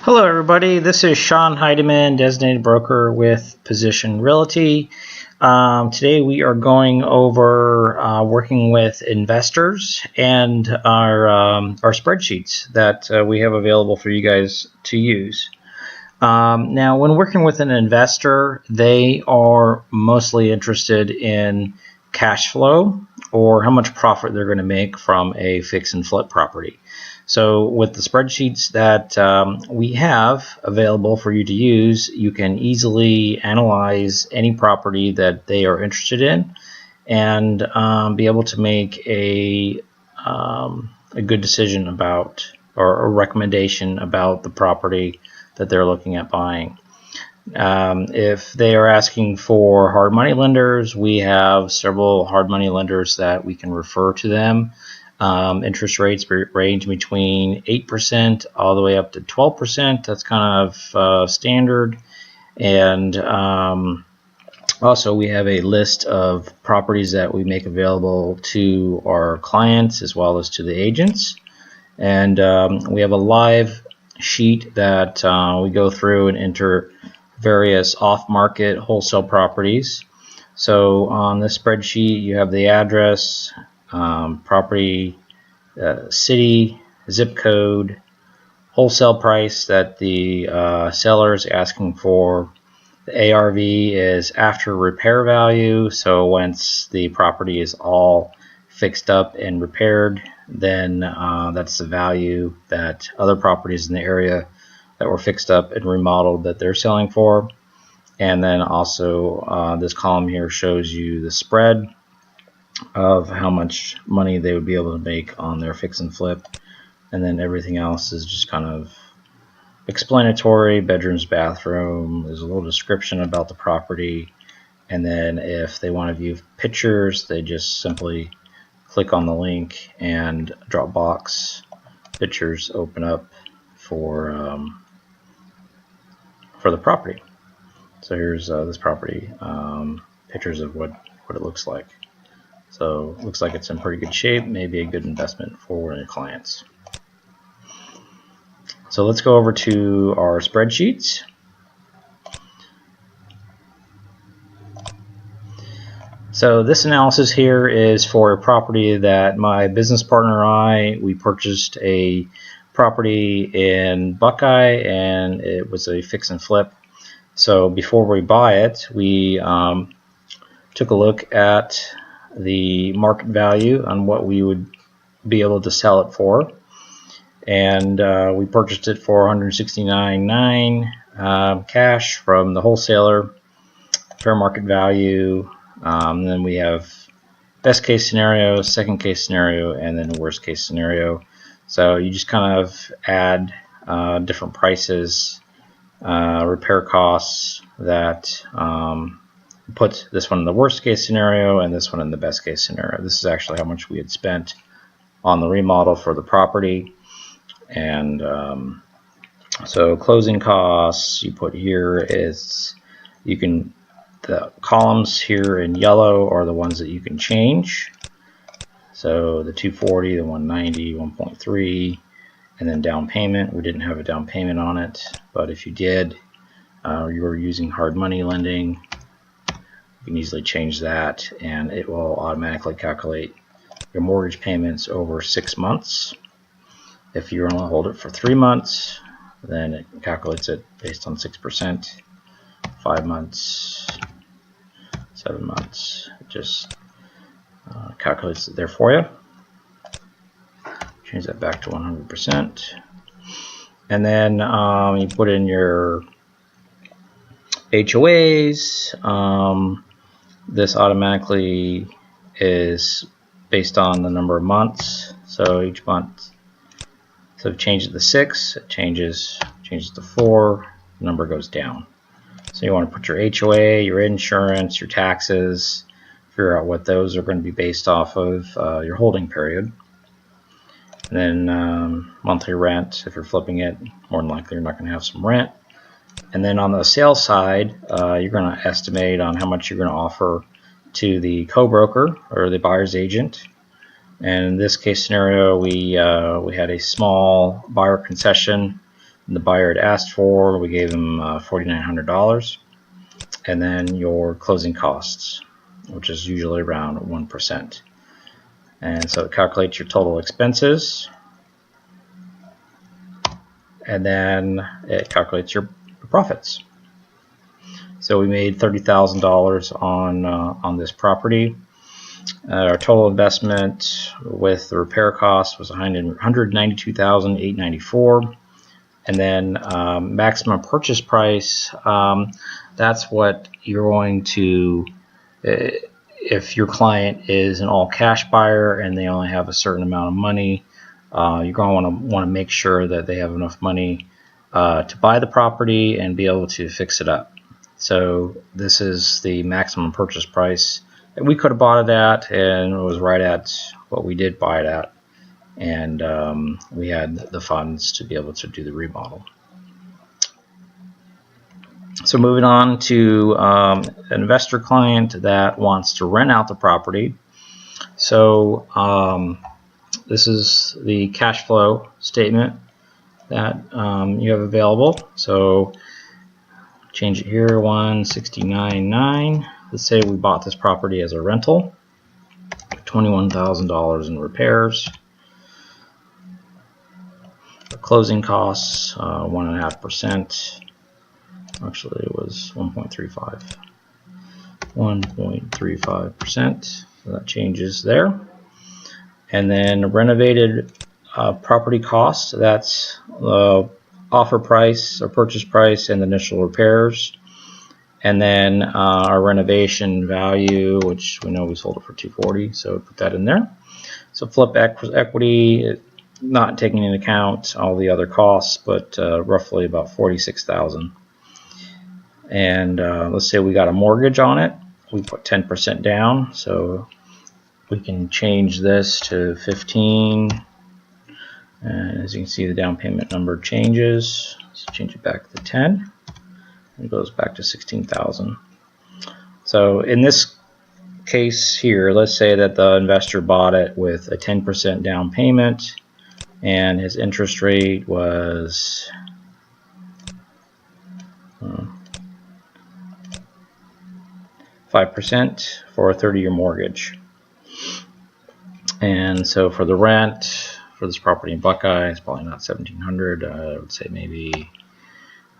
Hello, everybody. This is Sean Heidemann, designated broker with Position Realty. Today we are going over working with investors and our spreadsheets that we have available for you guys to use. Now, when working with an investor, they are mostly interested in cash flow or how much profit they're going to make from a fix and flip property. So with the spreadsheets that we have available for you to use, you can easily analyze any property that they are interested in and be able to make a good decision about or a recommendation about the property that they're looking at buying. If they are asking for hard money lenders, we have several hard money lenders that we can refer to them. Interest rates range between 8% all the way up to 12%. That's kind of standard. And also we have a list of properties that we make available to our clients as well as to the agents. And we have a live sheet that we go through and enter various off-market wholesale properties. So on this spreadsheet, you have the address, property, city, zip code, wholesale price that the seller is asking for. The ARV is after repair value, so once the property is all fixed up and repaired, then that's the value that other properties in the area that were fixed up and remodeled that they're selling for. And then also this column here shows you the spread of how much money they would be able to make on their fix and flip. And then everything else is just kind of explanatory: bedrooms, bathroom. There's a little description about the property. And then if they want to view pictures, they just simply click on the link and Dropbox pictures open up for the property. So here's this property, pictures of what it looks like. So it looks like it's in pretty good shape, maybe a good investment for your clients. So let's go over to our spreadsheets. So this analysis here is for a property that my business partner and we purchased a property in Buckeye, and it was a fix and flip. So before we buy it, we took a look at the market value on what we would be able to sell it for, and we purchased it for $169,900 cash from the wholesaler, fair market value. Then we have best case scenario, second case scenario, and then worst case scenario. So you just kind of add different prices, repair costs that put this one in the worst case scenario and this one in the best case scenario. This is actually how much we had spent on the remodel for the property. And so closing costs you put here is, the columns here in yellow are the ones that you can change. So the 240, the 190, 1.3, and then down payment. We didn't have a down payment on it, but if you did, you were using hard money lending, you can easily change that, and it will automatically calculate your mortgage payments over 6 months. If you only hold it for 3 months, then it calculates it based on 6%. 5 months, 7 months, it just calculates it there for you. Change that back to 100%. And then you put in your HOAs. This automatically is based on the number of months. So each month, so change it to 6, it changes to 4, the number goes down. So you want to put your HOA, your insurance, your taxes, figure out what those are going to be based off of your holding period. And then monthly rent, if you're flipping it, more than likely you're not going to have some rent. And then on the sales side, you're going to estimate on how much you're going to offer to the co-broker or the buyer's agent. And in this case scenario, we had a small buyer concession the buyer had asked for. We gave him $4,900, and then your closing costs, which is usually around 1%. And so it calculates your total expenses, and then it calculates your profits. So we made $30,000 on this property. Our total investment with the repair cost was $192,894, and then maximum purchase price. That's what you're going to, if your client is an all-cash buyer and they only have a certain amount of money, you're going to want to make sure that they have enough money to buy the property and be able to fix it up. So this is the maximum purchase price that we could have bought it at, and it was right at what we did buy it at, and we had the funds to be able to do the remodel. So moving on to an investor client that wants to rent out the property. So this is the cash flow statement that you have available. So change it here, $169,900. Let's say we bought this property as a rental, $21,000 in repairs. The closing costs, 1.5%. Actually, it was 1.35. 1.35%. So that changes there. And then renovated property costs. That's the offer price or purchase price and the initial repairs. And then our renovation value, which we know we sold it for $240, so put that in there. So flip equity, not taking into account all the other costs, but roughly about $46,000. And let's say we got a mortgage on it. We put 10% down, so we can change this to 15. And as you can see, the down payment number changes. Let's change it back to 10. It goes back to 16,000. So in this case here, let's say that the investor bought it with a 10% down payment, and his interest rate was 5% for a 30-year mortgage. And so for the rent for this property in Buckeye, it's probably not $1,700. I would say maybe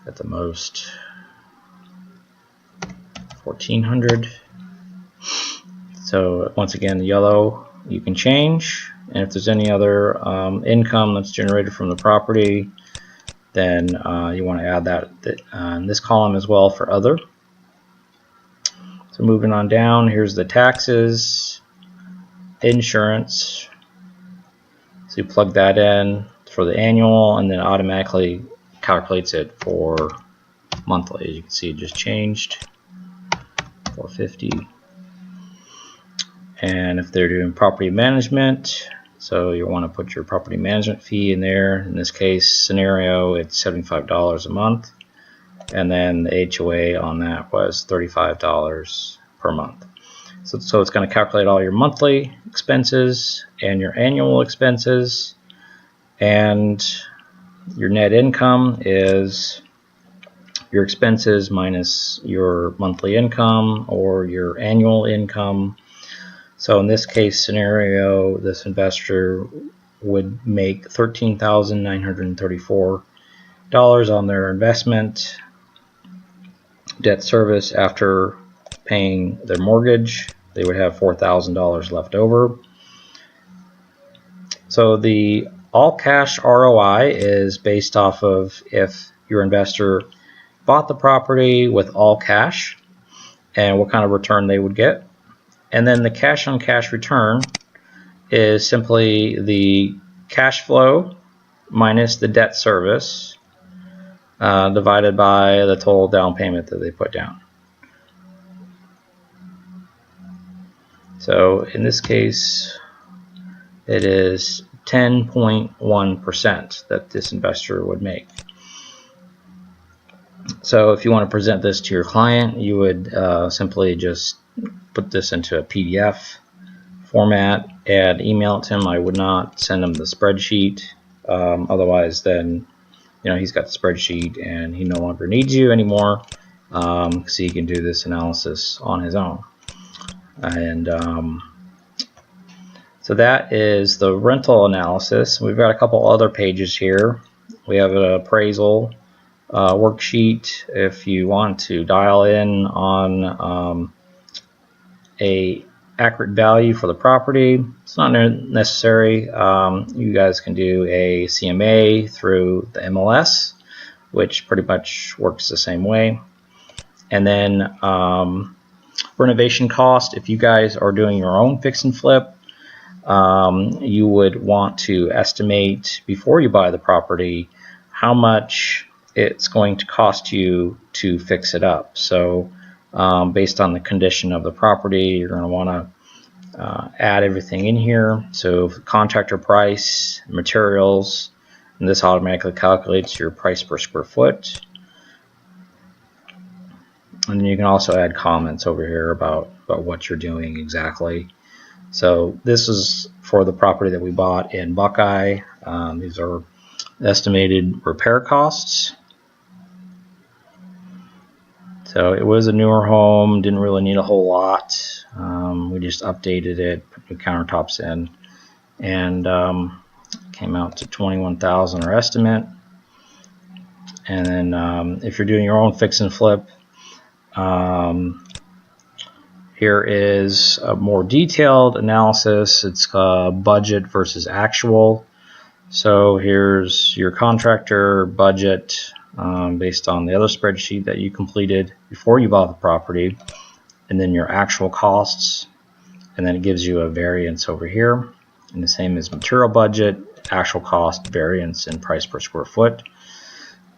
at the most $1,400. So once again, the yellow you can change, and if there's any other income that's generated from the property, then you want to add that in this column as well for other. So moving on down, here's the taxes, insurance. So you plug that in for the annual, and then automatically calculates it for monthly. As you can see, it just changed. $450. And if they're doing property management, so you want to put your property management fee in there. In this case scenario, it's $75 a month, and then the HOA on that was $35 per month. So it's going to calculate all your monthly expenses and your annual expenses, and your net income is your expenses minus your monthly income or your annual income. So in this case scenario, this investor would make $13,934 on their investment. Debt service after paying their mortgage, they would have $4,000 left over. So the all cash ROI is based off of if your investor bought the property with all cash and what kind of return they would get. And then the cash on cash return is simply the cash flow minus the debt service divided by the total down payment that they put down. So in this case, it is 10.1% that this investor would make. So if you want to present this to your client, you would simply just put this into a PDF format and email it to him. I would not send him the spreadsheet. Otherwise, then he's got the spreadsheet and he no longer needs you anymore, because he can do this analysis on his own. And so that is the rental analysis. We've got a couple other pages here. We have an appraisal worksheet if you want to dial in on a accurate value for the property. It's not necessary. You guys can do a CMA through the MLS, which pretty much works the same way. And then renovation cost. If you guys are doing your own fix and flip, you would want to estimate before you buy the property how much it's going to cost you to fix it up. So based on the condition of the property, you're going to want to add everything in here. So contractor price, materials, and this automatically calculates your price per square foot. And then you can also add comments over here about what you're doing exactly. So this is for the property that we bought in Buckeye. These are estimated repair costs. So it was a newer home, didn't really need a whole lot. We just updated it, put new countertops in, and came out to $21,000 our estimate. And then if you're doing your own fix and flip, here is a more detailed analysis. It's budget versus actual. So here's your contractor budget based on the other spreadsheet that you completed before you bought the property, and then your actual costs, and then it gives you a variance over here. And the same as material budget, actual cost, variance, and price per square foot.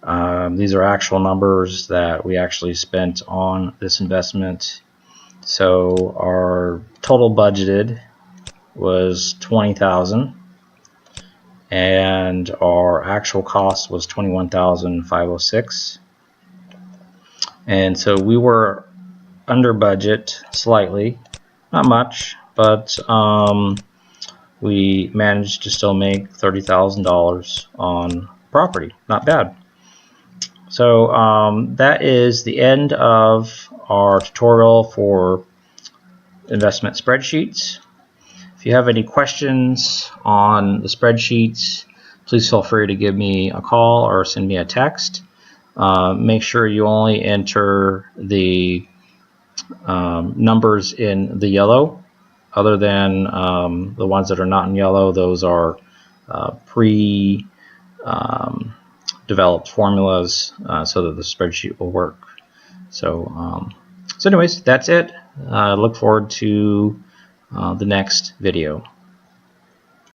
These are actual numbers that we actually spent on this investment. So our total budgeted was $20,000, and our actual cost was $21,506. And so we were under budget slightly, not much, but we managed to still make $30,000 on property. Not bad. So that is the end of our tutorial for investment spreadsheets. If you have any questions on the spreadsheets, please feel free to give me a call or send me a text. Make sure you only enter the numbers in the yellow. Other than the ones that are not in yellow, those are developed formulas so that the spreadsheet will work. So anyways, that's it. I look forward to the next video.